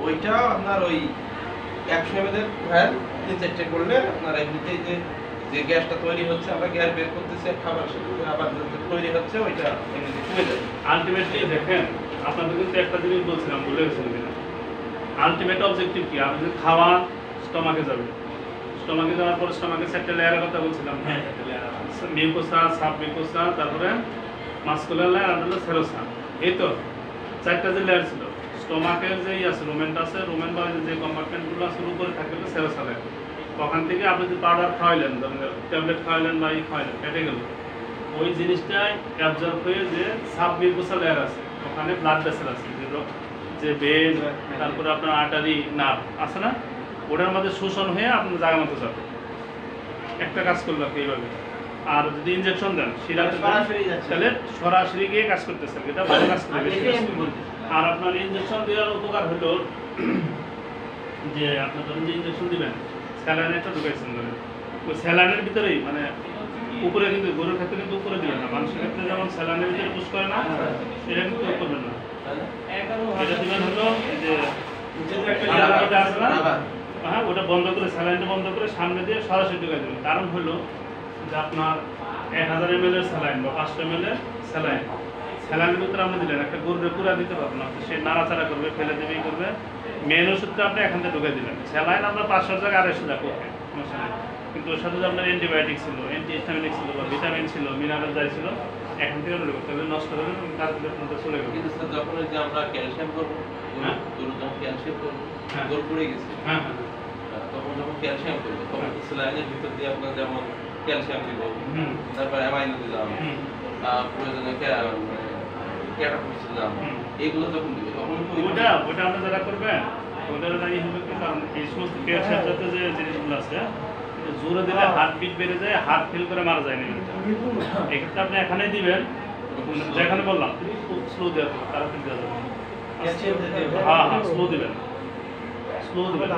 ওইটা আপনার ওই 100 ml এর ভায়াল 3-4টে করলে আপনার এমনিতেই যে গ্যাসটা তৈরি হচ্ছে, আমরা গ্যাস বের করতেছি খাবার সাথে আবার তৈরি হচ্ছে, ওইটা এমনিতে কমে যাবে। আলটিমেটলি দেখেন, আপনাদের কিন্তু একটা জিনিস বলছিলাম, ভুলে গেছিলাম কিনা, আলটিমেট অবজেক্টিভ কি? আপনি যদি খাওয়া স্টমাকে যাবে, স্টমাকে যাওয়ার পরে স্টমাকে 4টে লেয়ারের কথা বলছিলাম, মিউকোসা, সাব মিউকোসা, তারপরে মাসকুলার লেয়ার আর হলো সেরোসা। এই তো 4টা যে লেয়ার ছিল, স্টমাকের যে আছে রুমেনটা আছে, রুমেন বা যে কম্পার্টমেন্টগুলো আছে উপরে থাকে হলো সেরোসা লেয়ার। ওখান থেকে আপনি যদি পাউডার খাওয়াইলেন, ট্যাবলেট খাওয়াইলেন বা খাওয়াইলেন, পেটে গেল, ওই জিনিসটাই অ্যাবজর্ব হয়ে যে সাব মিউকোসা লেয়ার আছে, ওখানে ব্লাড ভেসেল আছে, যে ভেন, তারপরে আপনার আর্টারি, নার্ভ আছে না, ওটার মধ্যে শোষণ হয়ে আপনার জায়গা মতো যাবে। একটা কাজ করলো এইভাবে। আর যদি ইনজেকশন দেন শিরাতে তাহলে সরাসরি গিয়ে কাজ করতেছে, এটা ভালো কাজ করবে। আর আপনার ইনজেকশন দেওয়ার উপকার হলো যে আপনার ধরেন যে ইনজেকশন দিবেন, স্যালাইন একটা ঢুকাইছেন ধরেন, ওই স্যালাইনের ভিতরেই মানে উপরে, কিন্তু গরুর ক্ষেত্রে কিন্তু উপরে দিবেন না, মানুষের ক্ষেত্রে যেমন স্যালাইনের ভিতরে পুশ করে না, এটা কিন্তু করবেন না। এটা দিবেন হলো যে হ্যাঁ, ওটা বন্ধ করে, স্যালাইনটা বন্ধ করে সামনে দিয়ে সরাসরি ঢুকাই দেবেন। কারণ হলো যে আপনার 1000 ml এর স্যালাইন বা 500 ml এর স্যালাইন, স্যালাইনের ভিতরে আপনি দিলেন, একটা গরুরে পুরা দিতে পারবেন না, সে নাড়াচাড়া করবে, ফেলে দেবেই করবে। মেন ওষুধটা আপনি এখান থেকে ঢুকাই দিলেন। স্যালাইন আপনার 500 জায়গায় 250 টাকা ওকে, সমস্যা নেই। কিন্তু ওর সাথে যে আপনার অ্যান্টিবায়োটিক ছিল, অ্যান্টিহিস্টামিনিক ছিল, বা ভিটামিন ছিল, মিনারেল যাই ছিল, এখান থেকে আমরা ঢুকতে হবে, নষ্ট হবে, তারপরে আপনাদের চলে গেল। কিন্তু স্যার যখন ওই যে আমরা ক্যালসিয়াম করবো, গরু যখন ক্যালসিয়াম করবো, গরু পড়ে গেছে, তখন যখন ক্যালসিয়াম করবো, তখন স্যালাইনের ভিতর দিয়ে আপনার যেমন ক্যালসিয়াম দিব, তারপরে অ্যামাইনো দিলাম, প্রয়োজনে ক্যাটাফোস দিলাম, এগুলো যখন দিব তখন ওটা আমরা যারা করবেন ওদের দায়ী হবে কি, কারণ এই সমস্ত ক্যালসিয়াম জাতীয় যে জিনিসগুলো আছে জোরে দিলে হার্টবিট বেড়ে যায়, হার্ট ফেল করে মারা যায় না। এক্ষেত্রে আপনি এখানেই দিবেন, যেখানে বললাম খুব স্লো দেওয়া যাবে, তাড়াতাড়ি দেওয়া যাবে, হ্যাঁ হ্যাঁ স্লো দিবেন, স্লো দিবেন।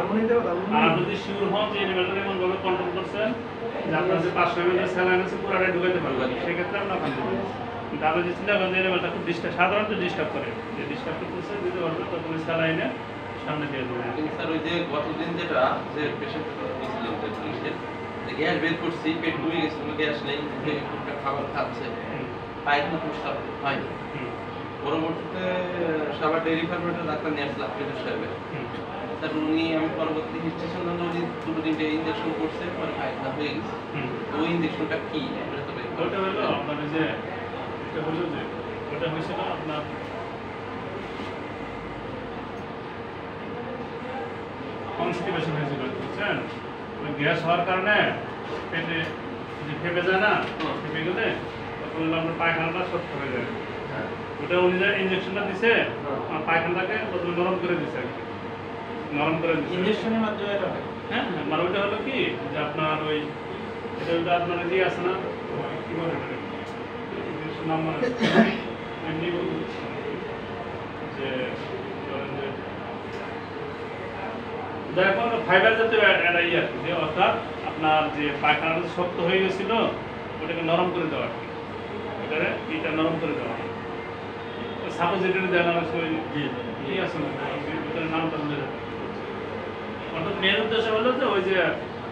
আর যদি শিওর হন যে লেভেলটা এমনভাবে কন্ট্রোল করছেন যে আপনার যে 500 ml এর স্যালাইন আছে পুরোটাই ঢুকাইতে পারবেন, সেক্ষেত্রে আপনি ওখানে দেবেন। কিন্তু আপনি যে চিন্তা করেন যে লেভেলটা খুব সাধারণত ডিস্টার্ব করে, যে ডিস্টার্ব করতেছে যদি অল্প তখন স্যালাইনে সামনে দিয়ে দেবেন। স্যার ওই যে গতদিন যেটা যে পেশেন্ট দিয়েছিলেন যে গ্যাস বের করছি, পেট ডুবে গেছে, কোনো গ্যাস নেই, টুকটাক খাবার খাচ্ছে, পায়খানা প্রস্রাব হয়নি। পরবর্তীতে সাবার ডেইরি ফার্মের ডাক্তার নিয়ে আসলাম পেটের সাহেবের, স্যার উনি আমি পরবর্তী হিস্ট্রেশন উনি 2-3টে ইঞ্জেকশন করছে, পরে পায়খানা হয়ে গেছে। তো ওই ইঞ্জেকশনটা কি? ওটা হলো আপনার যে এটা হলো যে ওটা হয়েছিল আপনার কনস্টিপেশন হয়েছিল, বুঝছেন? ওই গ্যাস হওয়ার কারণে পেটে যে ফেপে যায় না, ফেপে গেলে তখন আপনার পায়খানাটা শক্ত হয়ে যায়। ওটা উনি যে ইঞ্জেকশনটা দিছে পায়খানাটাকে প্রথমে নরম করে দিছে, নরম করে দিছে ইঞ্জেকশনের মাধ্যমে। হ্যাঁ, মানে ওইটা হলো কি যে আপনার ওই এটা আপনার কি আছে না, কি বলে নাম মানে এমনি যে দেখুন ফাইবার জাতীয় একটা ইয়ে আর কি, যে অর্থাৎ আপনার যে পায়খানাটা শক্ত হয়ে গেছিল ওটাকে নরম করে দেওয়া আর কি, ওটারে এটা নরম করে দেওয়া। সাপোজিটরি দেওয়া না কি আছে না, ওটার নামটা মনে রাখবে। অর্থাৎ মেন উদ্দেশ্য হলো যে ওই যে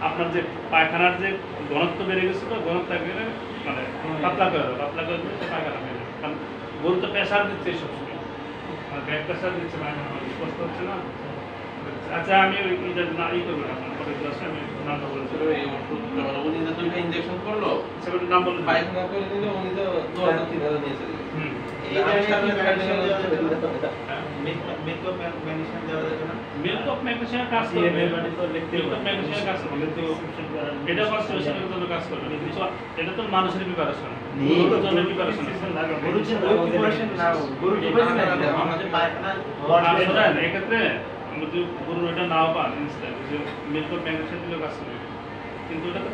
আপনার যে পায়খানার যে ঘনত্ব বেড়ে গেছিল, ঘনত্ব গেলে মানে পাতলা করে দেবে, পাতলা করে দিলে পায়খানা বেড়ে যাবে। কারণ গরু তো প্রেশার দিচ্ছে সবসময়, মানে ব্যাক প্রেশার দিচ্ছে, পায়খানা কষ্ট হচ্ছে না। আচ্ছা আমি ওই না ই করবো না, আপনার পরের ক্লাসে আমি নামটা বলেছি। এই ওষুধটা উনি যে 2টা ইঞ্জেকশন করলো, সেটার নাম বললেন পায়খানা করে দিলে উনি তো 2000-3000 নিয়েছে। মিল্ক অফ ম্যাগনেসিয়াম কাজ করবে, মিল্ক অফ ম্যাগনেসিয়াম কাজ করবে, কিন্তু এটা কনস্টিপেশনের জন্য কাজ করবে, কিন্তু এটা তো মানুষের প্রিপারেশন, গরুর জন্য প্রিপারেশন আছে। এক্ষেত্রে যদি গরুর এটা নাও পান ইনস্ট্যান্ট, যে মিল্ক অফ ম্যাগনেসিয়াম দিলেও কাজ করবে, কিন্তু এটা তো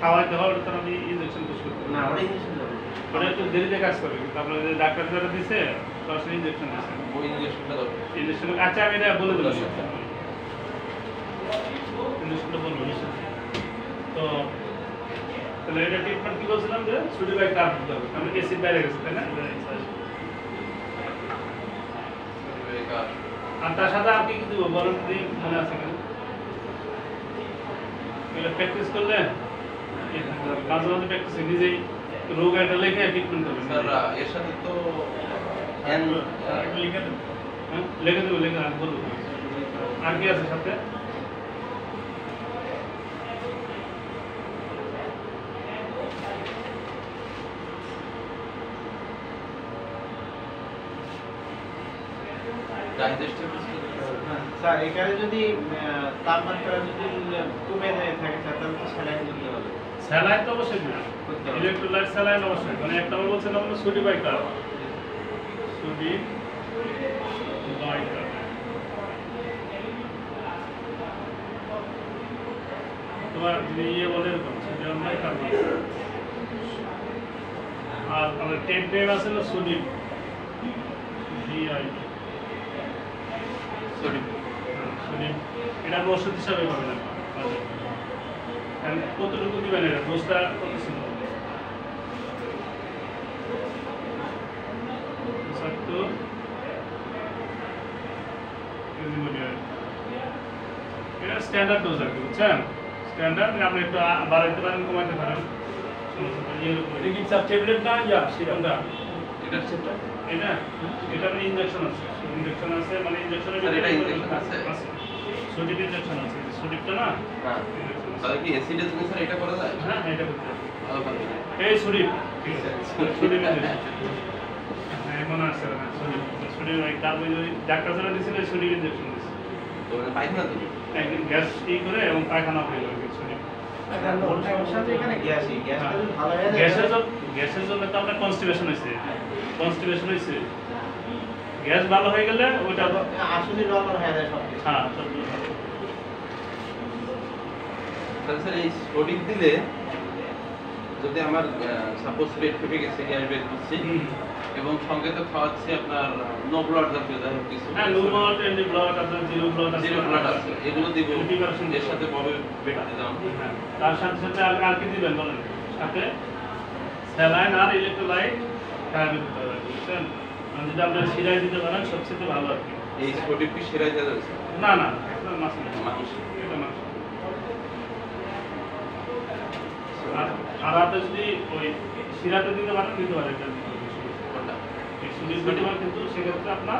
খাওয়াইতে হয়, ওটা তো আমি ইনজেকশন পুশ করতে না, ওটা একটু দেরিতে কাজ করবে। কিন্তু আপনার যে ডাক্তার যারা দিছে সরাসরি ইনজেকশন দিচ্ছে, ওই ইঞ্জেকশনটা দরকার। ইনজেকশন আচ্ছা আমি এটা বলে দিলাম, ইনজেকশনটা বলবো। তো তাহলে এটা ট্রিটমেন্ট কি বলছিলাম যে সোডিয়াম কার্ব দিতে হবে, আমি অ্যাসিড বাইরে গেছে তাই না। আর তার সাথে আপনি কি দিব বলেন যদি মনে আছে কিনা এগুলো প্র্যাকটিস করলে মাঝে মাঝে প্র্যাকটিস নিজেই রোগ একটা লেখে ট্রিটমেন্ট করবেন স্যার এর সাথে তো লিখে দেবো হ্যাঁ লিখে দেবো লিখে আর বলবো আর কি আছে সাথে স্যার এখানে যদি তাপমাত্রা যদি কমে যায় থাকে স্যার তাহলে তো স্যালাইন দিতে হবে। স্যালাইন তো অবশ্যই দিবেন করতে হবে। ইলেকট্রোলাইট স্যালাইন অবশ্যই মানে একটা আমরা বলছিলাম আমরা সোডি বাইকার সোডি বাইকার তোমার যদি ইয়ে বলে এরকম সোডিয়াম বাইকার আর আমাদের টেপ ড্রাইভ আছে না সোডি ডিআই সরি সোডি এটা আমরা ওষুধ হিসাবে পাবেন আপনার কতটুকু দিবেন এটা ডোজটা কত ছিল এটা স্ট্যান্ডার্ড ডোজ আর কি বুঝছেন স্ট্যান্ডার্ড আপনি একটু বাড়াইতে পারেন কমাইতে পারেন এটা কি স্যার ট্যাবলেট না ইয়া সিরাপটা? এটা এটা এটা ইনজেকশন আছে ইনজেকশন আছে মানে ইনজেকশনের স্যার, এটা injection আছে? সোডিক ইনজেকশন আছে সোডিকটা না হ্যাঁ তাহলে কি অ্যাসিডের জন্য স্যার এটা করা যায় হ্যাঁ এটা করতে হবে। ভালো ভালো এই সোডিক ঠিক আছে সোডিক ইনজেকশন হ্যাঁ মনে আছে না সোডিক সোডিক ওই কার্বন ডাক্তার যারা দিছিল সোডিক ইনজেকশন দিছে তো মানে পাইখানা তো একদিন গ্যাস ই করে এবং পায়খানা হয়ে যাবে সোডিক স্যার ওর সাথে এখানে গ্যাসই গ্যাসটা যদি ভালো হয়ে যায় গ্যাসের জন্য তো আমরা কনস্টিপেশন হয়েছে গ্যাস ভালো হয়ে গেলে ওইটা আসলে নরমাল হয়ে যায় সব কিছু। হ্যাঁ সব ভালো। তাহলে স্যার এই সঠিক দিলে যদি আমার সাপোজ পেট ফেটে গেছে গ্যাস বের করছি এবং সঙ্গে তো খাওয়াচ্ছি আপনার নো ব্লাড জাতীয় যাই হোক কিছু হ্যাঁ লুমট এন্ড ব্লড আপনার জিরো ব্লড আছে জিরো ব্লাড আছে এগুলো দিব Preparation এর সাথে ববে বেটে দাম হ্যাঁ তার সাথে সাথে আর কি দিবেন বলেন সাথে স্যালাইন আর ইলেক্ট্রোলাইট খাওয়া দিতে হবে বুঝছেন আর যদি আপনি সিরাই দিতে পারেন সবচেয়ে ভালো আর কি এই সঠিক কি সেরাই দেওয়া যাচ্ছে না না এটা মাছ না মানুষ এটা মাছ আর আপনি যদি ওই সিরাতে দিতে পারেন দিতে পারেন এটা কোনটা এই সুলিশ দিতে পারেন কিন্তু সেক্ষেত্রে আপনার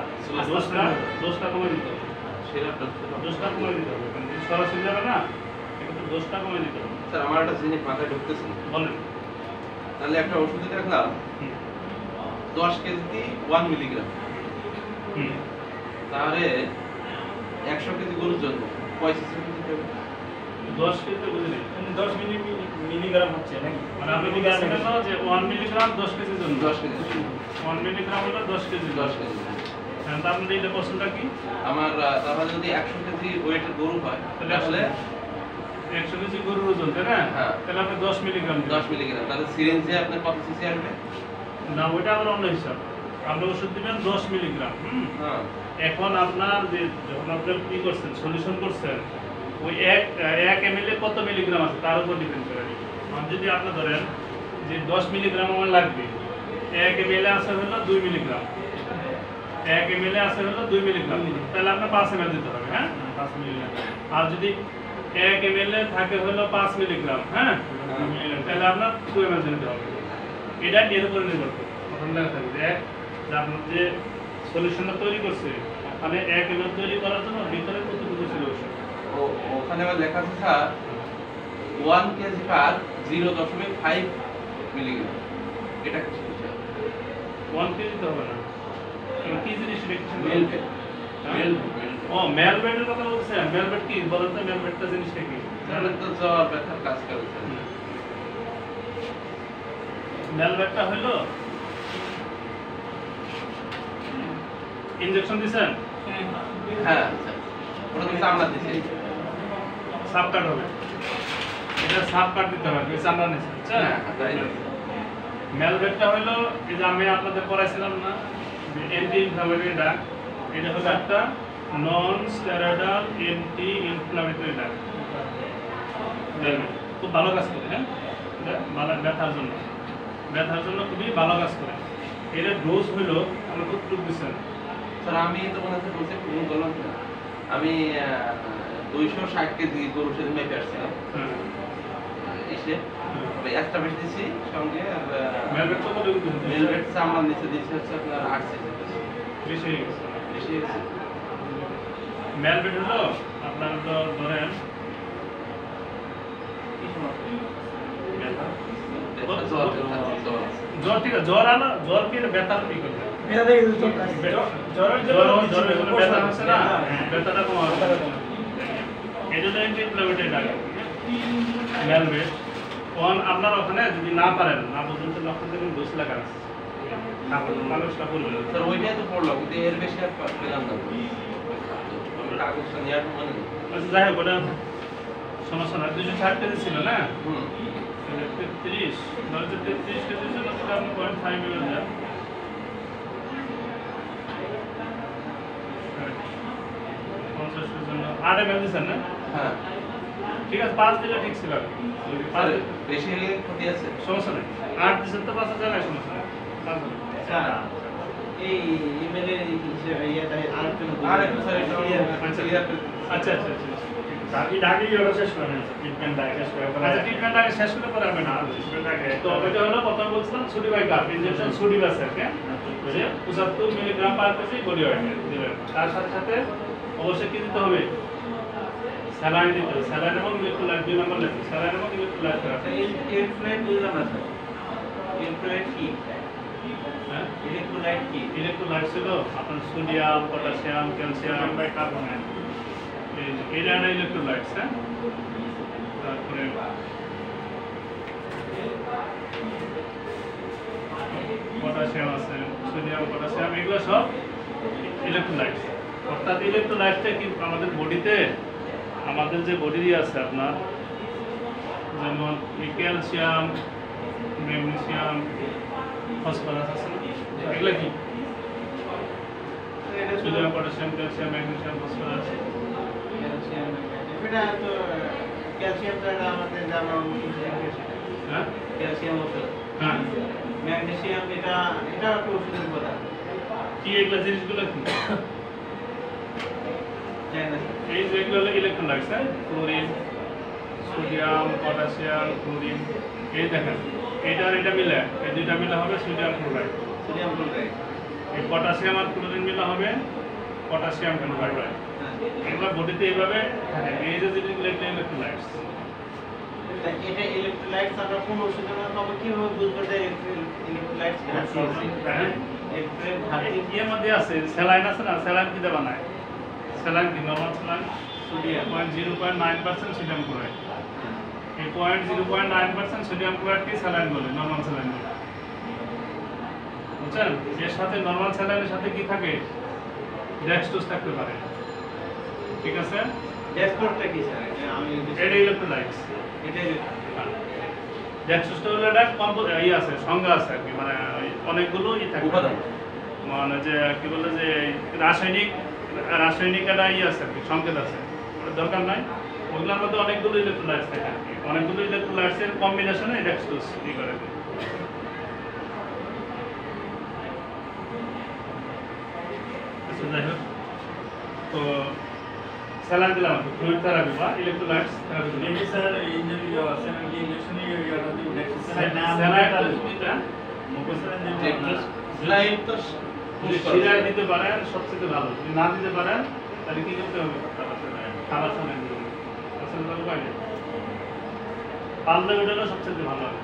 দোষটা কমে দিতে হবে সেরাটা দোষটা কমে দিতে হবে কারণ যদি সরাসরি যাবে না সেক্ষেত্রে দোষটা কমে দিতে হবে স্যার আমার একটা জিনিস মাথায় ঢুকতেছে না। বলেন তাহলে একটা ওষুধ দেখলাম 10 কেজি 1 মিলিগ্রাম হুম তাহলে 100 কেজি গরুর জন্য 85 কেজি দিতে হবে 10 কেজি তো বুঝলেন 10 মিলিগ্রাম হচ্ছে নাকি? মানে আপনি বলছেন না যে 1 মিলিগ্রাম 10 কেজির জন্য 10 কেজি 1 মিলিগ্রাম হলো 10 কেজি 10 কেজি হ্যাঁ তা আপনাদের এটা পছন্দটা কি আমার তাহলে যদি 100 কেজি ওয়েটের গরু হয় তাহলে 100 কেজি গরুর ওজন তাই না হ্যাঁ। তাহলে আপনি 10 মিলিগ্রাম 10 মিলিগ্রাম তাহলে সিরিঞ্জে আপনার কত সিসি আসবে না ওইটা আবার অন্য হিসাব আপনি ওষুধ দিবেন 10 মিলিগ্রাম হ্যাঁ এখন আপনার যে যখন আপনি কি করছেন সলিউশন করছেন ওই এক এমএল কত মিলিগ্রাম আছে তার উপর ডিপেন্ড করে আর যদি আপনি ধরেন যে 10 মিলিগ্রাম আমার লাগবে 1 এমএল আছে হলো 2 মিলিগ্রাম 1 এমএল আছে হলো 2 মিলিগ্রাম তাহলে আপনার 5 এমএল দিতে হবে হ্যাঁ 5 মিলিগ্রাম আর যদি 1 এমএল থাকে হলো 5 মিলিগ্রাম হ্যাঁ তাহলে আপনার 2 এমএল দিতে হবে এটা এর উপর নির্ভর করে তখন দেখা থাকবে যে আপনার যে সলিউশনটা তৈরি করছে মানে 1 এমএল তৈরি করার জন্য ভিতরে কতটুকু ছিল ওষুধ ও ওখানে আবার লেখা আছে স্যার 1 কেজি পার 0.5 মিলিগ্রাম এটা কি বিষয় 1 কেজি তো হবে না কি জিনিস লিখছেন মেলবেট ও মেলবেটের কথা বলছেন মেলবেট কি বলেন তো মেলবেটটা জিনিসটা কি তাহলে তো জ্বর ব্যথার কাজ করে স্যার মেলবেটটা হলো ইনজেকশন দিছেন হ্যাঁ স্যার ওটা তো চামড়া দিছে সাব কাট হবে এটা সাব কাট দিতে হবে এই চামড়া নিছে হ্যাঁ তাই না মেলবেটটা হলো এই যে আমি আপনাদের পড়াইছিলাম না যে অ্যান্টি ইনফ্লামেটরি ড্রাগ এটা হলো একটা non steroidal anti inflammatory drug খুব ভালো কাজ করে হ্যাঁ এটা ভালো ব্যথার জন্য খুবই ভালো কাজ করে এর ডোজ হলো আমরা কতটুকু দিচ্ছেন স্যার আমি তো মনে হচ্ছে বলছি একটু ভুল করলাম না। আমি 260 কেজি গরু সেদিন মেপে আসছিলাম এসে একটা বেশি দিচ্ছি সঙ্গে মেলবেট তো করে দিতে মেলবেট সামান দিচ্ছে হচ্ছে আপনার 8 কেজি বেশি হয়ে গেছে বেশি গেছে। মেলবেট হলো আপনার তো ধরেন জ্বর ঠিক আছে জ্বর আলো জ্বর কি ব্যথা কি করবে জ্বরের জন্য ব্যথা হচ্ছে না ব্যথাটা কমাবে এই জন্য ইমপ্লিমেন্টেড আগে মেলবেট কোন আপনার ওখানে যদি না পারেন না বুঝুন তো লক্ষ্য দেখুন 2 লাখ আছে কাগজটা করবেন স্যার ওইটাই তো পড়লাম কিন্তু এর বেশি আর পেলাম না কাগজটা নেওয়ার মানে নেই। আচ্ছা যাই হোক ওটা সমস্যা না 260 কেজি ছিল না হুম 33 ধরো যে 33 কেজির জন্য যদি আপনি 0.5 ml দেন 50 এর জন্য 8 ml দিচ্ছেন না হ্যাঁ ঠিক আছে 5 দিলে ঠিক ছিল স্যার বেশি হলে ক্ষতি আছে। সমস্যা নেই 8 দিচ্ছেন তো 5 জায়গায় সমস্যা নেই স্যার এই ইমেলের ইয়েটা আরেকটু আরেকটু স্যার এটা আচ্ছা আচ্ছা আচ্ছা ট্রিটমেন্ট আগে শেষ করে পরে আমি না তো এটা হলো প্রথম বলছিলাম সুডিবাই কাপ ইনজেকশন সুডিবাস আছে যে 75 milligram per KG body weight দিবেন তার সাথে সাথে অবশ্যই কি দিতে হবে স্যালাইন দিতে হবে স্যালাইন এবং ইলেক্ট্রোলাইট 2 নম্বর লেখো স্যালাইন এবং ইলেক্ট্রোলাইট রাখতে ইলেকট্রোলাইট বুঝলাম না স্যার ইলেকট্রোলাইট কি হ্যাঁ ইলেকট্রোলাইট কি ইলেক্ট্রোলাইট ছিল আপনার সোডিয়াম পটাশিয়াম ক্যালসিয়াম বাইকার্বনেট এই ধরনের ইলেক্ট্রোলাইটস হ্যাঁ তারপরে পটাশিয়াম আছে সোডিয়াম পটাশিয়াম এগুলো সব ইলেক্ট্রোলাইটস অর্থাৎ ইলেক্ট্রোলাইটটা কি আমাদের বডিতে আমাদের যে বডি আছে আপনার যেমন ক্যালসিয়াম ম্যাগনেসিয়াম ফসফরাস আছে এগুলো কি sodium potassium calcium magnesium phosphorus এটা তো ক্যালসিয়ামটা আমাদের যেমন হ্যাঁ ক্যালসিয়াম ওষুধ হ্যাঁ ম্যাগনেসিয়াম এটা একটা ওষুধের কথা কি এগুলো জিনিসগুলো কি জানি না এই যেগুলো হলো ইলেকট্রোলাইটস হ্যাঁ ক্লোরিন সোডিয়াম পটাশিয়াম ক্লোরিন এই দেখেন এটা আর এটা মিলে এই দুইটা মিলে হবে সোডিয়াম ক্লোরাইড সোডিয়াম ক্লোরাইড এই পটাশিয়াম আর ক্লোরিন মিলে হবে পটাশিয়াম ক্লোরাইড এগুলো বডিতে এইভাবে থাকে এই যে জিনিসগুলো এটা ইলেকট্রোলাইটস এটা ইলেকট্রোলাইটস আমরা কোন ওষুধের মধ্যে পাবো কিভাবে বুঝবো যে ইলেকট্রোলাইটস ঘাটতি আছে ইলেকট্রোলাইট ঘাটতি এর মধ্যে আছে স্যালাইন আছে না স্যালাইন কি দেবা নাই স্যালাইন কি normal saline sodium 0.9% sodium chloride এই 0.9% সোডিয়াম ক্লোরাইড কি স্যালাইন বলে নরমাল স্যালাইন বলে বুঝছেন এর সাথে নরমাল স্যালাইনের সাথে কি থাকে ডেক্সট্রোজ থাকতে পারে ঠিক আছে ডেসক্টপটা কি স্যার আমি এটা ইলেকট্রোলাইটস এটা ডেক্সট্রোজ হলো এটা ই আছে সংজ্ঞা আছে আর কি মানে অনেকগুলো ই থাকে উপাদান মানে যে কি বলে যে রাসায়নিক একটা ই আছে আর কি সংকেত আছে ওটা দরকার নাই ওগুলোর মধ্যে অনেকগুলো ইলেকট্রোলাইটস থাকে আর কি অনেকগুলো ইলেকট্রোলাইটসের কম্বিনেশনে ডেক্সট্রোজ ই করে আচ্ছা যাই হোক তো স্যালাইন দিলাম ফ্লুইড থেরাপি বা ইলেকট্রোলাইটস থেরাপি দিলাম স্লাইড তো সিরায় দিতে পারেন সবচেয়ে ভালো যদি না দিতে পারেন তাহলে কি করতে হবে খাবার স্যালাইন দিতে হবে আসলে উপায় নেই পারলে ওটা সবচেয়ে ভালো হবে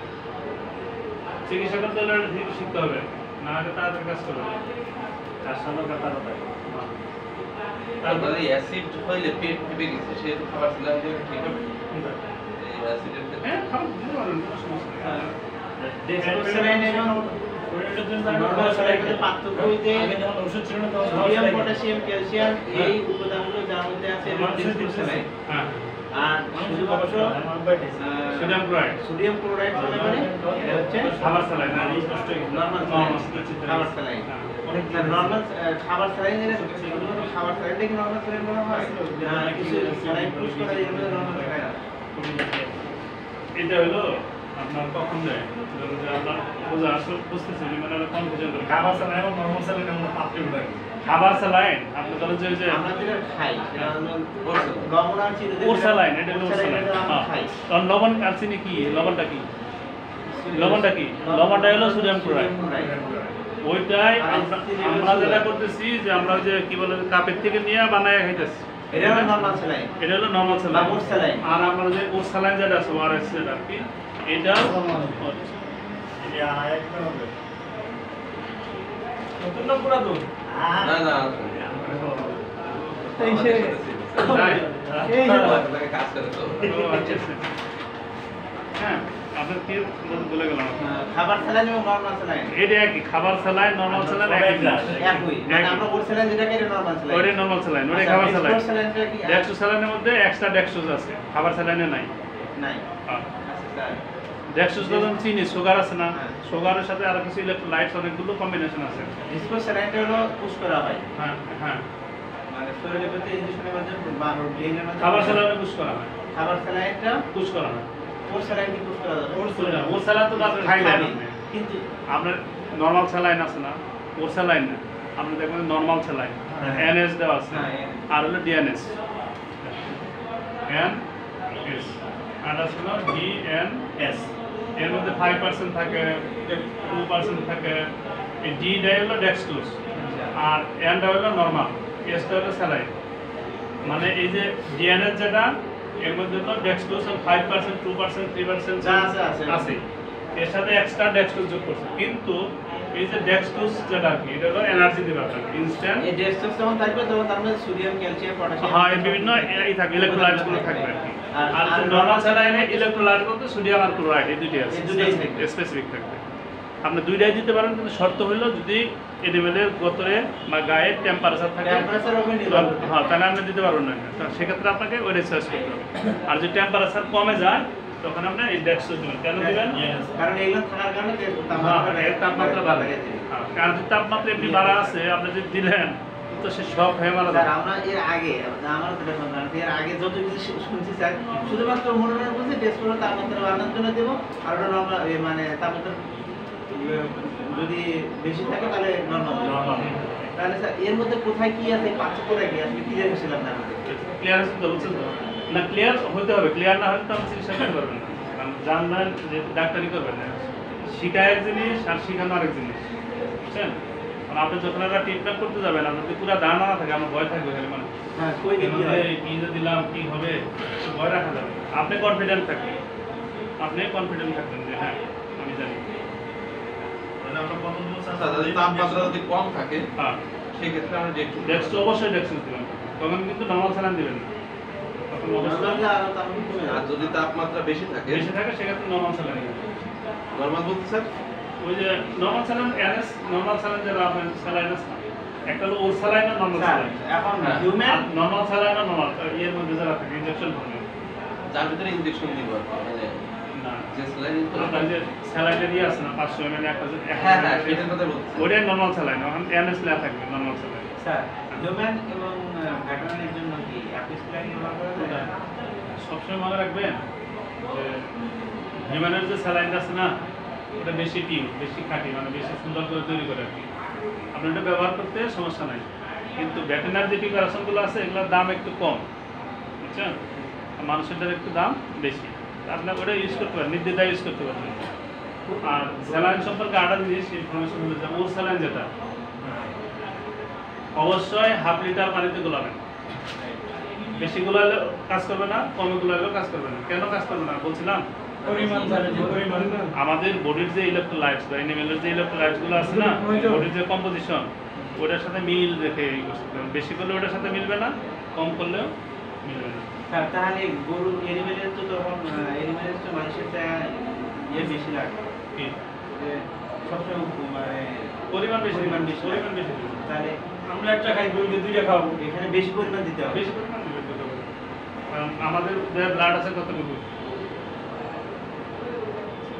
চিকিৎসা করতে হলে শিখতে হবে না হলে তাড়াতাড়ি কাজ করবে তার সাথে কথা তারপরে অ্যাসিড হইলে পেট ফেপে গেছে সে তো খাবার স্যালাইন দিয়ে ঠিক হবে এই অ্যাসিডের ক্ষেত্রে হ্যাঁ খাবার দিতে পারেন কোনো সমস্যা নেই ডেসক্টপসালাইন এবং নরমাল স্যালাইনের পার্থক্য হইতে সোডিয়াম পটাশিয়াম ক্যালসিয়াম এই উপাদানগুলো যার মধ্যে আছে ডেসক্টপসালাইন হ্যাঁ আর শুধুমাত্র সোডিয়াম ক্লোরাইড সোডিয়াম ক্লোরাইড মানে এটা হচ্ছে খাবার স্যালাইন নরমাল খাবার স্যালাইন নরমাল খাবার স্যালাইন শুধুমাত্র খাবার স্যালাইনটা কি নরমাল স্যালাইন বলা হয় কিছু স্যালাইন পুশ করা যায় নরমাল স্যালাইন এটা হলো আপনার কখন দেয় ধরুন যে আপনার বোঝা আসলে বুঝতেছেন মানে কনফিউশন করে খাবার স্যালাইন এবং নরমাল স্যালাইন এর মধ্যে পার্থক্য থাকে। খাবার স্যালাইন আপনি ধরেন যে আমরা যেটা খাই সেটা হলো ওরসালাইন। লবণ আর চিনি দিয়ে ওর স্যালাইন এটা হলো ওর ওর স্যালাইন স্যালাইন আমরা খাই। কারণ লবণ আর চিনি কি লবণটা কি লবণটা কি লবণটা হলো সোডিয়াম ক্লোরাইড ওইটাই আমরা যেটা করতেছি যে আমরা যে কি বলে কাপের থেকে নিয়ে বানায় খাইতেছি এটা হলো নরমাল স্যালাইন। এটা হলো নরমাল বা স্যালাইন ওর স্যালাইন। আর আমরা যে ওর স্যালাইন যেটা আছে ওআরএস যেটা আর কি এটা এটা আরেকটা হবে। নতুন না পুরাতন না না এই সে এই লাগে কাজ করে তো আচ্ছা আচ্ছা। হ্যাঁ আপনার কি বলে গেলাম খাবার স্যালাইন এবং নরমাল স্যালাইন এটা একই খাবার স্যালাইন নরমাল স্যালাইন একই জিনিস। একই। মানে আমরা ওর স্যালাইন যেটা খাই এটা নরমাল স্যালাইন। ওইটা নরমাল স্যালাইন ওইটা আচ্ছা, খাবার স্যালাইন ওর স্যালাইনটা কি ডেক্সট্রোজ স্যালাইনের মধ্যে এক্সট্রা ডেক্সট্রোজ আছে খাবার স্যালাইনে নাই নাই। হ্যাঁ। আচ্ছা স্যার। ডেক্সট্রোজ ধরুন চিনি সুগার আছে না হ্যাঁ। সুগারের সাথে আরো কিছু ইলেক্ট্রোলাইটস অনেকগুলো কম্বিনেশন আছে ডিসপোজ স্যালাইনটা হলো পুশ করা হয়। হ্যাঁ হ্যাঁ মানে শরীরের মধ্যে ইনজেকশনের মাধ্যমে বা ব্রেইনের মাধ্যমে খাবার স্যালাইনে পুশ করা হয় খাবার স্যালাইনটা পুশ করা হয় ওর স্যালাইন কি পুশ করা যাবে? ওর স্যালাইন তো আপনি খাই না খাবি। কিন্তু আপনার নরমাল স্যালাইন আছে না ওর স্যালাইন না আপনি দেখবেন নরমাল স্যালাইন হ্যাঁ। এনএস দেওয়া আছে হ্যাঁ, আর হলো ডিএনএস এনএস আর আছে হলো ডিএনএস এর মধ্যে 5% থাকে 2% থাকে এই ডিটা হলো ডেক্সট্রোজ আর এনটা হলো নরমাল এসটা হলো স্যালাইন মানে এই যে ডিএনএস যেটা এর মধ্যে হলো ডেক্সট্রোজ 5% 2% 3% যা আছে আছে। আছে এর সাথে এক্সট্রা ডেক্সট্রোজ যোগ করছে কিন্তু এই যে ডেক্সট্রোজ যেটা কি এটা হলো এনার্জি দিবে আপনাকে ইনস্ট্যান্ট এই ডেস্কটপ যখন থাকবে তখন তার মধ্যে সোডিয়াম ক্যালসিয়াম পটাশিয়াম হ্যাঁ এই বিভিন্ন এই থাকবে ইলেকট্রোলাইটস গুলো থাকবে আর কি আর নরমাল স্যালাইনে ইলেকট্রোলাইট বলতে সোডিয়াম আর ক্লোরাইড এই দুইটাই আছে এই দুটোই থাকবে। স্পেসিফিক থাকবে আপনি দুইটাই দিতে পারেন কিন্তু শর্ত হলো যদি এনিমেলের গতরে বা গায়ে টেম্পারেচার থাকে টেম্পারেচার হবে নির্ভর করে। হ্যাঁ তাহলে আপনি দিতে পারবেন না তো সেক্ষেত্রে আপনাকে ওই রিসার্চ করতে হবে আর যদি টেম্পারেচার কমে যায় তখন আপনি এই ডেক্সট্রোজ দিবেন কেন দিবেন কারণ এগুলো থাকার কারণে তাপমাত্রা বাড়ে হ্যাঁ, কারণ যদি তাপমাত্রা এমনি বাড়া আছে আপনি যদি দিলেন তো সে সব হয়ে মারা স্যার যাবে আমরা এর আগে আমার তো দেখুন এর আগে যত কিছু শুনছি স্যার শুধুমাত্র মনোনয়ন বলছে টেস্ট করে তাপমাত্রা বাড়ানোর জন্য দেব আর ওটা নরমাল মানে তাপমাত্রা যদি বেশি থাকে তাহলে নরমাল তাহলে স্যার এর মধ্যে কোথায় কি আছে পার্থক্যটা কি আসলে ক্লিয়ার হচ্ছিলাম না আমাদের ক্লিয়ার আছে তো বুঝছেন তো না ক্লিয়ার হতে হবে ক্লিয়ার না হলে তো আপনি চিকিৎসা করতে পারবেন না কারণ জানবেন যে ডাক্তারি করবেন না শিখা এক জিনিস আর শিখানো আরেক জিনিস বুঝছেন কারণ আপনি যখন একটা ট্রিটমেন্ট করতে যাবেন আপনার যদি পুরো ধারণা না থাকে আমার ভয় থাকবে খালি মানে হ্যাঁ কই দেখি কি যে দিলাম কি হবে ভয় রাখা যাবে আপনি কনফিডেন্ট থাকবেন আপনি কনফিডেন্ট থাকবেন যে হ্যাঁ আমি জানি মানে আমরা প্রথম আচ্ছা যদি তাপমাত্রা যদি কম থাকে হ্যাঁ সেক্ষেত্রে আমরা ডেক্সট্রো অবশ্যই ডেক্সট্রো দিবেন তখন কিন্তু নরমাল স্যালাইন দিবেন না তখন অবশ্যই আরো তাপমাত্রা কমে আর যাবে যদি তাপমাত্রা বেশি থাকে বেশি থাকে সেক্ষেত্রে নরমাল স্যালাইন দিবেন নরমাল বলতে স্যার ওই যে normal saline NS normal saline যেটা আপনার স্যালাইন আছে না, একটা হলো ওর স্যালাইন আর নরমাল স্যার স্যালাইন এখন হ্যাঁ। হিউম্যান নরমাল স্যালাইন আর নরমাল এর মধ্যে যারা থাকে ইনজেকশন হবে যার ভিতরে ইনজেকশন দিব আর কি, মানে না যে স্যালাইন আপনার যে স্যালাইনের ইয়ে আছে না 500 ml একটা হ্যাঁ হ্যাঁ সেটার কথা বলছি ওটাই নরমাল স্যালাইন এখন এনএস লেখা থাকবে নরমাল স্যালাইন স্যার হিউম্যান এবং ভেটেরিনারির জন্য কি একই স্যালাইন ব্যবহার করা যায় সবসময় মনে রাখবেন যে হিউম্যানের যে স্যালাইনটা আছে না ওটা বেশি পিওর বেশি খাঁটি মানে বেশি সুন্দর করে তৈরি করে আর কি আপনি এটা ব্যবহার করতে সমস্যা নাই কিন্তু ভেটেরিনারি যে প্রিপারেশনগুলো আছে এগুলোর দাম একটু কম বুঝছেন আর মানুষেরটার একটু দাম বেশি আপনি ওটা ইউজ করতে পারেন নির্দ্বিধায় ইউজ করতে পারবেন আর স্যালাইন সম্পর্কে আরেকটা জিনিস ইনফরমেশন হলো যে ওর স্যালাইন যেটা অবশ্যই হাফ লিটার পানিতে গোলাবেন বেশি গোলালে কাজ করবে না কমে গোলালেও কাজ করবে না কেন কাজ করবে না বলছিলাম আমাদের বডির যে ইলেকট্রোলাইটস বা অ্যানিমেলের যে ইলেকট্রোলাইটস গুলো আছে না বডির যে কম্পোজিশন ওটার সাথে মিল রেখে বেশি করলে ওটার সাথে মিলবে না কম করলেও মিলবে না স্যার তাহলে গরু এনিমেলের তো তখন এনিমেলের তো মানুষের ইয়ে বেশি লাগে কি? যে সবসময় মানে পরিমাণ বেশি পরিমাণ বেশি পরিমাণ বেশি তাহলে আমরা একটা খাই গরুকে দুইটা খাবো এখানে বেশি পরিমাণ দিতে হবে বেশি পরিমাণ দিবে কারণ আমাদের ব্লাড আছে কতটুকু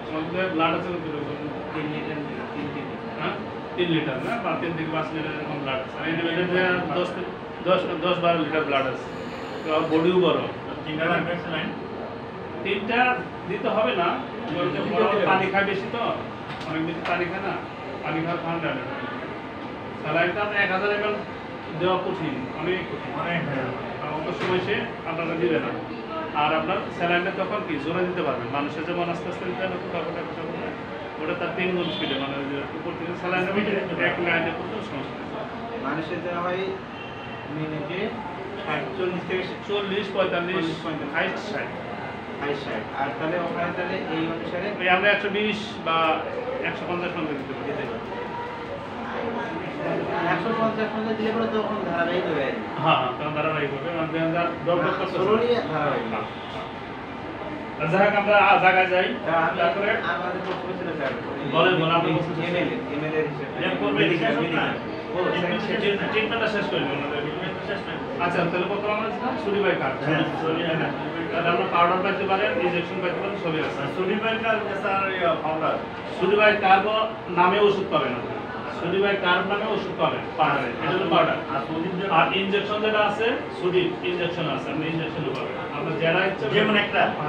আমাদের ব্লাড আছে কতটুকু 3 লিটার 3 কেজি হ্যাঁ 3 লিটার না বা 3 থেকে 5 লিটার এরকম ব্লাড আছে আর এনিমেলের 10-12 লিটার ব্লাড আছে তো বডিও বড় তিনটা লাগবে লাইন তিনটা দিতে হবে না, বলতে বড় পানি খায় বেশি তো, অনেক বেশি পানি খায় না, পানি খাওয়া ঠান্ডা স্যালাইনটা 1000 ml দেওয়া কঠিন, অনেক কঠিন, অত সময় সে আপনারা দিবে না। আর আপনার স্যালাইনটা তখন কি জোরে দিতে পারবেন, মানুষের যেমন আস্তে আস্তে দিতে হবে ওটা তার 3 গুণ স্পিডে, মানে উপর থেকে স্যালাইনের মধ্যে এক লাইনে করতে সমস্যা নেই। মানুষের দেওয়া হয় মিনিটে 40 থেকে 40, 45, 60। আর তাহলে ওখানে তাহলে এই অনুসারে আমরা 120 বা 150 পর্যন্ত দিতে পারি। 150 দিলে পরে তখন ধারাবাহিক হয়ে যাবে। হ্যাঁ, তখন ধারাবাহিক হবে, মানে ষোলোরই ধারাবাহিক। যাই হোক, আমরা জায়গায় যাই, তারপরে আমাদের প্রশ্ন ছিল স্যার বলেন, আপনি বলছেন এমএলএ হিসেবে ট্রিটমেন্টটা শেষ করি। আচ্ছা, তাহলে প্রথম আমরা ছিলাম সুরিবাই কার্ড, তাহলে আমরা পাউডার পাইতে পারেন, ইনজেকশন পাইতে পারেন, সবই আছে। সুরিবাই কার্ব নামে ওষুধ পাবেন, সুরিবাই কার্ব নামে ওষুধ পাবেন পাউডারে, এটা হলো পাউডার। আর ইনজেকশন যেটা আছে, সুডিপ ইনজেকশন আছে, আপনি ইনজেকশনও পাবেন। আপনার যেটা ইচ্ছা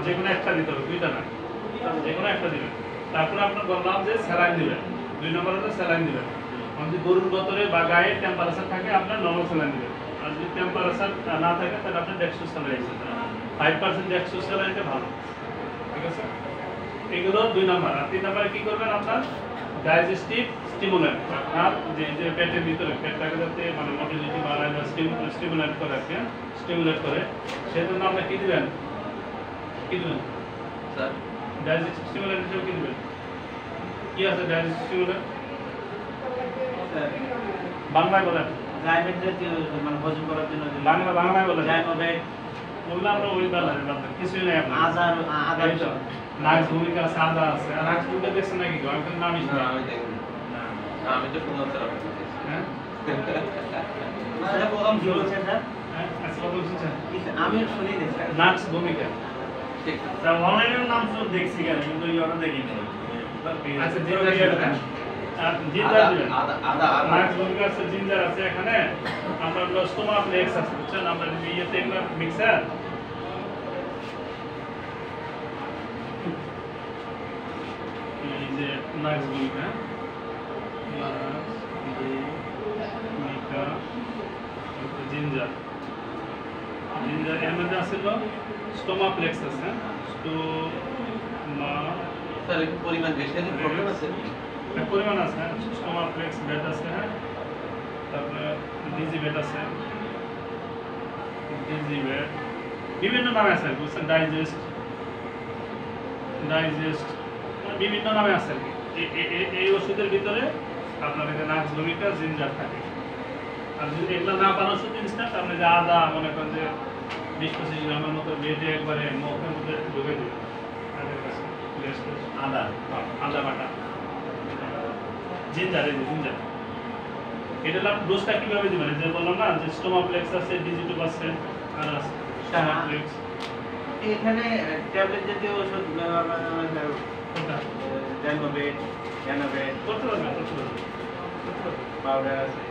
যেকোনো একটা দিতে হবে, দুইটা না, যেকোনো একটা দিবেন। তারপরে আপনার বললাম যে স্যালাইন দিবেন, 2 নম্বর হচ্ছে স্যালাইন দিবেন। যদি গরুর গতরে বা গায়ে টেম্পারেচার থাকে আপনার নরমাল স্যালাইন দিবেন, আর যদি টেম্পারেচার না থাকে তাহলে আপনার ডেক্সট্রোজ স্যালাইন দিবেন। 5% ডেক্সট্রোজ স্যালাইনটা ভালো, ঠিক আছে? এগুলো 2 নম্বর। আর 3 নম্বরে কি করবেন, আপনার ডাইজেস্টিভ স্টিমুলেন্ট, অর্থাৎ যে পেটের ভিতরে পেটটাকে যাতে মানে মোটিলিটি বাড়ায় বা স্টিমুলেট করে, আর কি স্টিমুলেট করে, সেজন্য আপনি কি দিবেন, স্যার ডাইজেস্টিভ স্টিমুলেন্ট হিসেবে কি দিবেন? কি আছে ডাইজেস্টিভ স্টিমুলেন্ট? বাংলায় বলেন, জাইমেট জাতীয় মানে হজম করার জন্য বাংলায় বলেন। জাইমোভেট বললাম আমরা ওই বাংলায় কিছুই নাই আপনার। আদার এই তো, নাক্স ভূমিকা আছে, আদা আছে। আর নাক্স ভূমিকা দেখছেন নাকি? আমি নামই শুনি। আমি দেখিনি, আমি তো শুনলাম স্যার আপনার কাছে। হ্যাঁ, সেটা প্রথম কি বলছেন স্যার? হ্যাঁ, আচ্ছা, কথা বলছেন। আমি শুনি নি স্যার। নাক্স ভূমিকা। ঠিক অনলাইনের নাম তো দেখছি কেন, কিন্তু ওটা দেখিনি। আচ্ছা, জিঞ্জার দিবেন। আর জিঞ্জার দিবেন। আদা নাক্স ভূমিকা আছে, জিঞ্জার আছে এখানে। আমরা স্টোমা ফ্লেক্স আছে, বুঝছেন? আমরা যদি ইয়েতে মিক্সার এই যে নাক্স ভূমিকা, জিঞ্জার এর মধ্যে আছে স্টোমা প্লেক্স আছে, স্টোমা স্যার একটু পরিমাণ বেশি আছে, প্রবলেম আছে। পরিমাণ আছে, স্টোমা প্লেক্স বেড আছে, হ্যাঁ, তারপরে ডিজি বেড আছে, ডিজি বেড বিভিন্ন নামে আছে, বুঝছেন? ডাইজেস্ট বিভিন্ন নামে আছে আর কি। এই ওষুধের ভিতরে আপনার এখানে নাক্স ভূমিকা, জিঞ্জার থাকে। আর যদি এগুলো না পান ওষুধ জিনিসটা, আপনি যে আদা মনে করেন যে 20-25 গ্রামের মতো বেটে একবারে মুখের মধ্যে ঢুকে দেবেন, আদা বাটা, জিঞ্জার, এই যে জিঞ্জার। এটা ডোজটা কিভাবে দিবেন? যে বললাম না যে স্টোমাপ্লেক্স আছে, ডিজিটুব আছে, আর আছে স্টোমাপ্লেক্স। এখানে ট্যাবলেট জাতীয় ওষুধ জাইমোভেট, জানোভেট, করতে পারবেন, পাউডার আছে।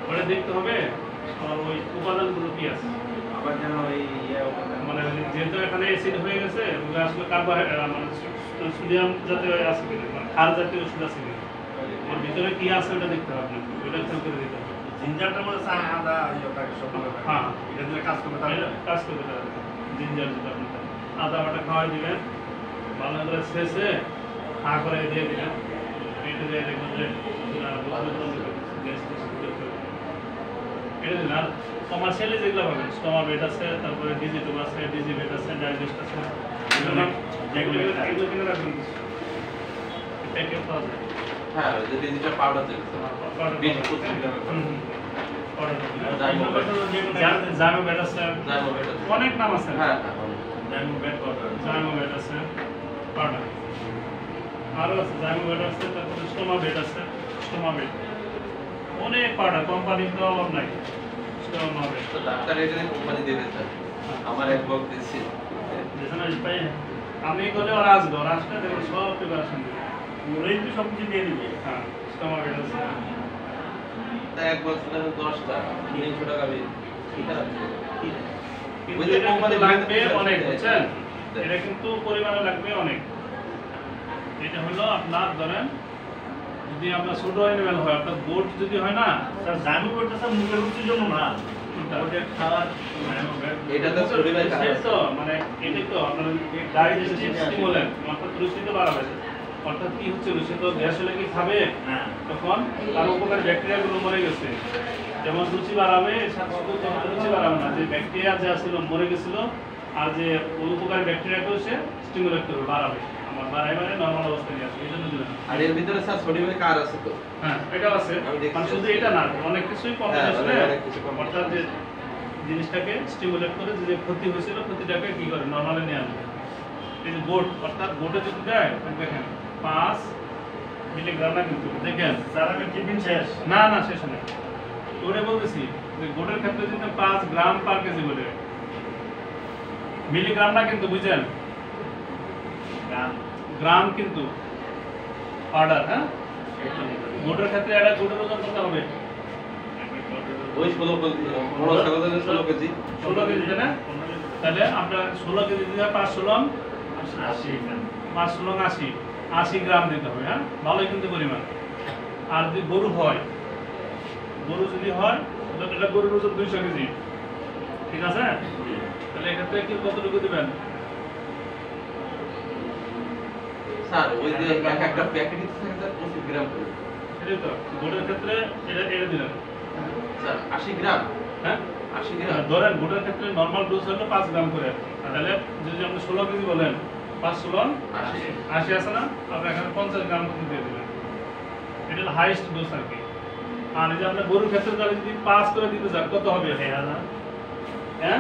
ওটা দেখতে হবে আর ওই উপাদানগুলো কি আছে। আবার যেন ওই মানে যেহেতু এখানে অ্যাসিড হয়ে গেছে, ওগুলো আসলে কার্বোহাইড্রেট মানে সোডিয়াম জাতীয় আছে কিনা, মানে ক্ষার জাতীয় ওষুধ আছে কিনা, ওর ভিতরে কি আছে ওটা দেখতে হবে আপনাকে, ওটা খেয়াল করে দিতে হবে। জিঞ্জারটার মধ্যে আদা হ্যাঁ, এটা দিলে কাজ করবে, তাহলে কাজ করতে হবে। জিঞ্জার যেটা আপনি আদা বাটা খাওয়াই দিবেন, ভালো করে শেষে হা করে দিয়ে দিবেন, পেটে দিয়ে দেখবেন যে এটা দিন। আর কমার্শিয়ালি যেগুলো পাবেন, স্টোমা বেড আছে, তারপরে ডিজিটুব আছে, ডিজি বেড আছে, ডাইজেস্ট আছে, এগুলো কিনে রাখবেন, প্যাকেট পাওয়া যায়। হ্যাঁ, ওই যে ডিজিটাল পাউডার যেটা পাউডার 20-25 গ্রামের জাইমো বেড আছে, জাইমোভেট আছে। অনেক নাম আছে। হ্যাঁ, জাইমো বেড আছে, পাউডার আরও আছে, জাইমো বেড আছে, তারপরে স্টোমা বেড আছে, স্টোমা বেড অনেক পাউডার, কোম্পানির তো অভাব নাই। স্টোমা বেড তো ডাক্তার এখানে কোম্পানি দেবে স্যার, আমার এক বক দিচ্ছে। যেখানে পাই আমি গেলে ওরা আসবে, ওরা আসলে দেখো সব প্রিপারেশন দেবে। ওরাই তো সব কিছু দিয়ে দিবে। হ্যাঁ, স্টোমা বেড আছে। তা এক বছরে 10টা 300 টাকা বেশি। ঠিক আছে, কিন্তু এটা কিন্তু লাগবে অনেক, বুঝছেন? এটা কিন্তু পরিমাণে লাগবে অনেক। এটা হলো আপনার ধরেন যদি আপনার ছোট অ্যানিমেল হয়, আপনার গোট যদি হয় না, স্যার জামি করতেছে মুখের রুচির জন্য না, ওটা খাওয়ার এটাতে সরি ভাই কাজ সেই তো মানে এটাই তো আপনার ডাইজেস্টিভ স্টিমুলেন্ট, অর্থাৎ রুচিতে বাড়াবে। অর্থাৎ কি হচ্ছে, রুচি তো গ্যাস হলে কি খাবে, হ্যাঁ তখন তার উপকারী ব্যাকটেরিয়াগুলো মরে গেছে। যেমন রুচি বাড়াবে, শুধু তখন রুচি বাড়াবে না, যে ব্যাকটেরিয়া যে আসলে মরে গেছিল আর যে উপকারী ব্যাকটেরিয়াকেও সে স্টিমুলেট করবে, বাড়াবে। আমার বাড়াই মানে নর্মাল অবস্থায় নিয়ে আসবে, এই জন্য দিলাম। আর এর ভিতরে স্যার সরি ভাই কার আছে তো? হ্যাঁ এটাও আছে, আমি দেখছি। মানে শুধু এটা না, অনেক কিছুই হ্যাঁ, কম্বিনেশনে, অনেক কিছু combination। অর্থাৎ যে জিনিসটাকে স্টিমুলেট করে যে ক্ষতি হয়েছিল ক্ষতিটাকে কি করে নর্মালে নিয়ে আসবে। এই যে গোট, অর্থাৎ গোটে যদি দেয় দেখেন 5 মিলিগ্রাম না, কিন্তু দেখেন স্যার আমি টিফিন শেষ। না না শেষ নেই, ওটা বলতেছি যে গোটের ক্ষেত্রে যদি 5 গ্রাম পার কেজি বলে, মিলিগ্রাম না কিন্তু, বুঝছেন, গ্রাম কিন্তু অর্ডার। হ্যাঁ গোটের ক্ষেত্রে এটা গোটের ওজন কত হবে? ওই 16 কেজি, বড় ছাগলের 16 কেজি। 16 কেজি তাই না? তাহলে আপনার 16 কেজি দিলে 5 16 80 80 গ্রাম দিতে হবে। হ্যাঁ ভালোই কিন্তু পরিমাণ। আর যদি গরু হয়, গরু যদি হয় এটা গরুর ওজন 200 কেজি, ঠিক আছে? তাহলে এক্ষেত্রে কি কতটুকু দিবেন? স্যার ওই যে একটা প্যাকেটই থাকে স্যার 25 গ্রাম করে। সেটাই তো গরুর ক্ষেত্রে এটা দিলেন স্যার 80 গ্রাম, হ্যাঁ 80 গ্রাম। ধরেন গোটার ক্ষেত্রে নর্মাল ডোজ হলো 5 গ্রাম করে। তাহলে যদি আপনি 16 কেজি বলেন, 5 16 80 আছে না, আপনি এখানে 50 গ্রাম মতো দিয়ে দিবেন। এটা হলো হাইয়েস্ট ডোজ আর কি। আর এই যে আপনার গরুর ক্ষেত্রে তাহলে যদি 5 করে দিতে চান কত হবে? হ্যাঁ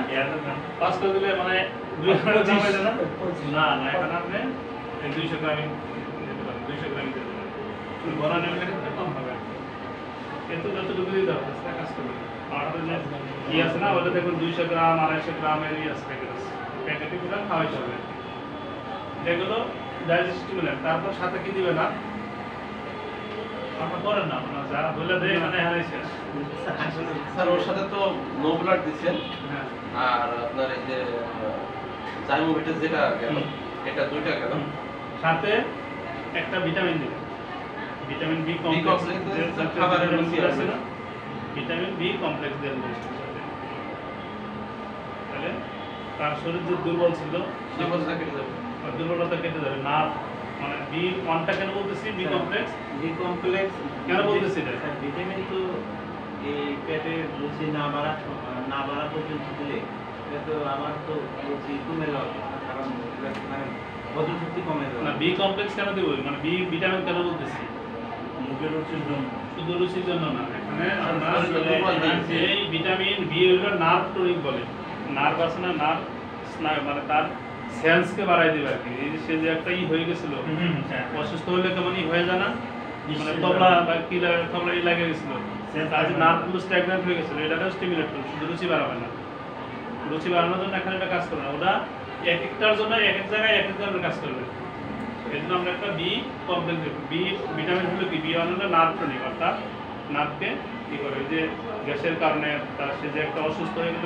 5 করে দিলে মানে 200 গ্রাম হয়ে যাবে না? না না, এখানে আপনি 200 গ্রামই দিতে পারেন, 200 গ্রামই দিয়ে দেবেন। বড় নেবেন ক্ষেত্রে কম হবে, কিন্তু যতটুকু দিতে হবে সেটা কাজ করবে। আর যে কি আছে না, ওটা দেখুন 200 গ্রাম 250 গ্রামের আছে, প্যাকেটে পুরো খাওয়াইতে হবে। এগুলো ডাইজেস্টিমুলেন্ট। তারপর সাথে কি দিবে না, আপনার করেন না, আপনার যা বলে দেয় মানে হারাইছে। স্যার ওর সাথে তো নো ব্লাড দিচ্ছেন, হ্যাঁ আর আপনার এই যে জাইমোভিটাস যেটা গেল, এটা দুইটা গেল, সাথে একটা ভিটামিন দিবে, ভিটামিন বি complex কমপ্লেক্স যে খাবারের রুচি আছে আছে না, ভিটামিন বি কমপ্লেক্স দেন। তাহলে তার শরীর যে দুর্বল ছিল সে বলটা কেটে যাবে। দুর্বলতা কেটে যাবে। নার্ভ মানে বি ওয়ানটা কেন বলতেছি, বি কমপ্লেক্স বি কমপ্লেক্স কেন বলতেছি এটা? স্যার ভিটামিন তো এই পেটে রুচি না বাড়া পর্যন্ত দিলে এটা তো আমার তো রুচি কমে যাওয়ার কথা, কারণ এটা মানে হজম শক্তি কমে না যাবে। বি কমপ্লেক্স কেন দেব, মানে বি ভিটামিন কেন বলতেছি, মুখের রুচির জন্য। শুধু রুচির জন্য না। এখানে আচ্ছা, এই ভিটামিন বি হলো নার্ভ টনিক বলে। নার্ভ আছে না, নার্ভ স্নায়ু, মানে তার সেন্সকে বাড়াই দিবে আর কি। এই যে সে যে একটা হয়ে গেছিল, অসুস্থ হলে কেমন হয়ে যায় না, মানে তবলা বা কি তবলা লাগে গেছিল, তার যে নার্ভগুলো স্ট্যাগনেন্ট হয়ে গেছিল, এটাকেও স্টিমুলেট করবে, শুধু রুচি বাড়াবে না। রুচি বাড়ানোর জন্য এখানে একটা কাজ করবে না, ওটা এক একটার জন্য এক এক জায়গায় এক এক ধরনের কাজ করবে। এই জন্য আমরা একটা বি কমপ্লেক্স দেবো। বি ভিটামিন হলো কি, বি ওয়ান হলো নার্ভ টনিক, অর্থাৎ নার্ভকে কী করে, যে গ্যাসের কারণে তার সে যে একটা অসুস্থ হয়ে গেল,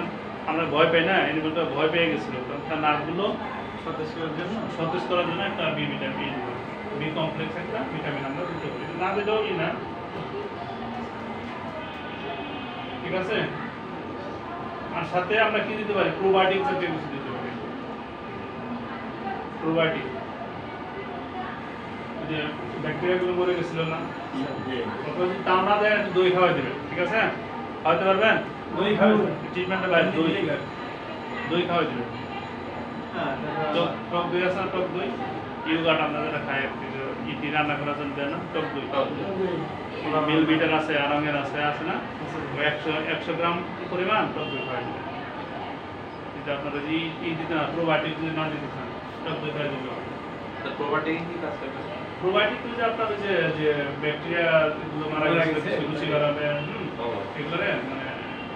আমরা ভয় পাই না, এনিমেলটা ভয় পেয়ে গেছিলো, তখন তার নার্ভগুলো সতেজ করার জন্য একটা বি ভিটামিন, বি কমপ্লেক্স একটা ভিটামিন আমরা দিতে পারি, না দিলেও কি না, ঠিক আছে? আর সাথে আমরা কি দিতে পারি, প্রোবায়োটিক জাতীয় কিছু দিতে পারি। প্রোবায়োটিক যে ব্যাকটেরিয়াগুলো মরে গেছিল না, ওটা যদি তাও না দেয় একটু দই খাওয়াই দেবে, ঠিক আছে? খাওয়াতে পারবেন? দই খাওয়াই ট্রিটমেন্টের বাইরে দই খাওয়াই দেবে। হ্যাঁ টক দই আছে না, টক দই ইউগাট আমরা যেটা খাই ইটি রান্না করার জন্য দেয় না, টক দই। মিল বিটার আছে, আরঙের আছে না, 100 গ্রাম পরিমাণ টক দই খাওয়াই দেবে। কিন্তু আপনারা যদি দিতে না, প্রোবায়োটিক যদি না দিতে চান, টক দই খাওয়াই দিতে হবে। প্রোবায়োটিক কি কাজ করে? প্রোবায়োটিক যে আপনার যে ব্যাকটেরিয়া গুলো মারা গেছে, রুচি বাড়াবে, এগুলো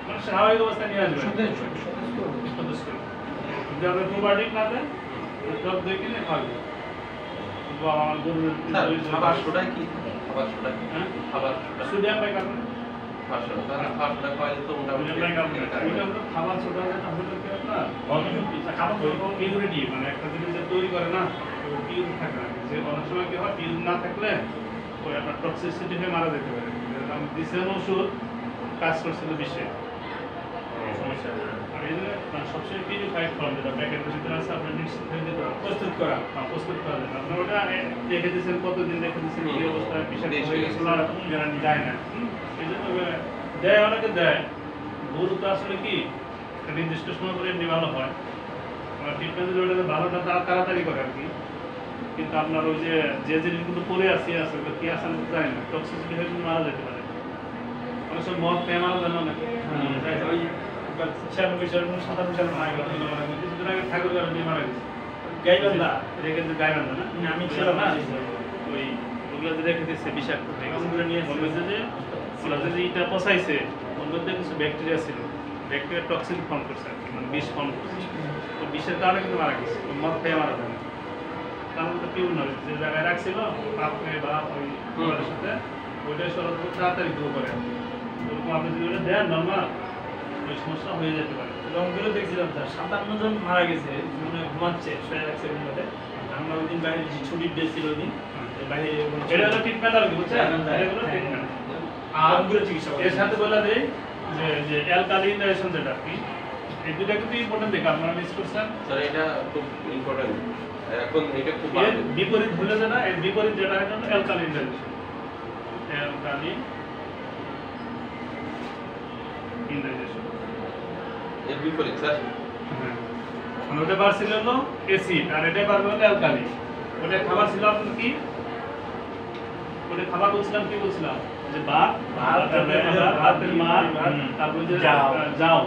মানে স্বাভাবিক অবস্থায় নিয়ে আসবে, সতেজ করে। যদি আপনি প্রোবায়োটিক না দেন, টক দই কিনে খাওয়াবে। কিন্তু আমার গরুর খাবার সোডা কি? খাবার সোডা কি? হ্যাঁ খাবার সোডা, সোডিয়াম বাইকার্বনেট, খাবার সোডা, খাবার সোডা খাওয়ালে তো মোটামুটি খাবার সোডা যেটা হলো কি আপনার খাবার পিউরিটি মানে একটা জিনিস যে তৈরি করে না পিউর থাকে না, যে অনেক সময় কি হয় পিউর না থাকলে ওই আপনার টক্সিসিটি হয়ে মারা যেতে পারে। আমি দিছিলাম ওষুধ কাজ করছিল বিষে সমস্যা, আর এই জন্য মানে সবসময় পিউরিফাইড ফর্ম যেটা প্যাকেটের ভিতরে আছে আপনার নিশ্চিত হয়ে যেতে হবে প্রস্তুত করা যাবে। আপনার ওটা রেখে দিয়েছেন, কতদিন রেখে দিয়েছেন, কি অবস্থা বিষাক্ত হয়ে গেছিল গ্যারান্টি যায় না। এই জন্য দেয়, অনেকে দেয়। গরু তো আসলে কি একটা নির্দিষ্ট সময় করে এমনি ভালো হয়, ট্রিটমেন্ট ওটা ভালোটা তাড়াতাড়ি করে আর কি। কিন্তু আপনার ওই যে জিনিসগুলো পরে আছে ওগুলো কি আছে আমি জানি না, টক্সিসিটি হয়ে কিন্তু মারা যেতে পারে। অনেক সময় মদ খেয়ে মারা যায় না অনেকে। ওই 96 সালে 97 সালে মারা গেল। কিছুদিন আগে ঠাকুর গাড়ি দিয়ে মারা গেছে গাইবান্ধা এটা কিন্তু গাইবান্ধা না, আমি ছিলাম না। ওই ওগুলো যে রেখে দিচ্ছে বিষাক্ত হয়ে গেছে। ওগুলো নিয়ে বলবে যে ওরা যে এটা পচাইছে ওর মধ্যে কিছু ব্যাকটেরিয়া ছিল, ব্যাকটেরিয়া টক্সিন ফর্ম করছে আর কি, মানে বিষ ফর্ম করছে। তো বিষের কারণে কিন্তু মারা গেছে, মদ খেয়ে মারা যায় না। কারণ তো পিউর নয়, যে জায়গায় রাখছিল পাপড়ে বা ওই খাবারের সাথে ওইটাই সরল তাড়াতাড়ি গ্রো করে আর কি। ওরকম আপনি যদি ওটা দেন নর্মাল ওই সমস্যা হয়ে যেতে পারে। রংগুলো দেখছিলাম স্যার 57 জন মারা গেছে, মানে ঘুমাচ্ছে শুয়ে রাখছে রুমে। আমরা ওই দিন বাইরে ছুটির ডে ছিল ওই দিন বাইরে এটা হলো ট্রিটমেন্ট আর কি, বুঝছেন? এটা হলো ট্রিটমেন্ট। আর চিকিৎসা এর সাথে বলে দেই যে অ্যালকালিন ডাইজেশন যেটা আর কি, এই দুটা কিন্তু ইম্পর্টেন্ট দেখে আপনারা মিস করছেন। স্যার এটা খুব ইম্পর্টেন্ট, এখন এটা খুব এর বিপরীত ভুলে যেটা, এর বিপরীত যেটা হলো অ্যালকালিন ডাইজেশন। অ্যালকালিন ইনডাইজেশন এর বিপরীত স্যার। হ্যাঁ, মানে ওটা বার ছিল হলো অ্যাসিড আর এটা বার হলো অ্যালকালি। ওটা খাবার ছিল আপনার কি, ওটা খাবার বলছিলাম কি বলছিলাম যে ভাতের মার, তারপর যে জাউ। জাউ,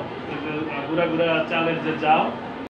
গুঁড়া গুঁড়া চালের যে জাউ,